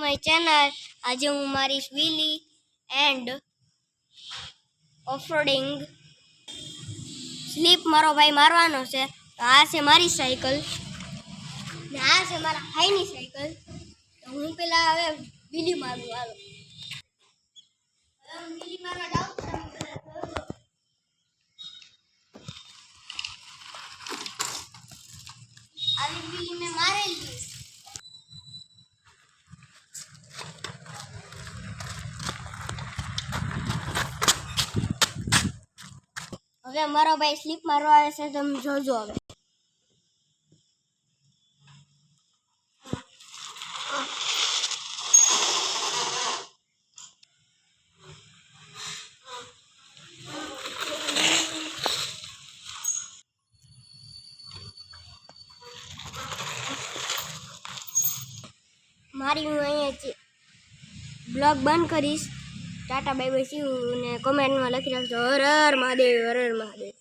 My channel. આજે હું મારીશ વ્હીલી and off-roading slip મારો ભાઈ મારવાનો છે. તો આ છે મારી સાયકલ ને આ છે મારા ભાઈની સાયકલ. તો હું પેલા હવે વ્હીલી મારું. હાલો હવે હું વ્હીલી મારવા જાઉં છું. આવી વ્હીલી મેં મારેલી. હવે મારો ભાઈ સ્લીપ મારવા આવે છે, તમે જોજો. હવે મારી હું અહીંયા બ્લોગ બંધ કરીશ. Tata bye bye see you ને કોમેન્ટમાં લખી રાખજો હર હર મહાદેવ, હર હર મહાદેવ.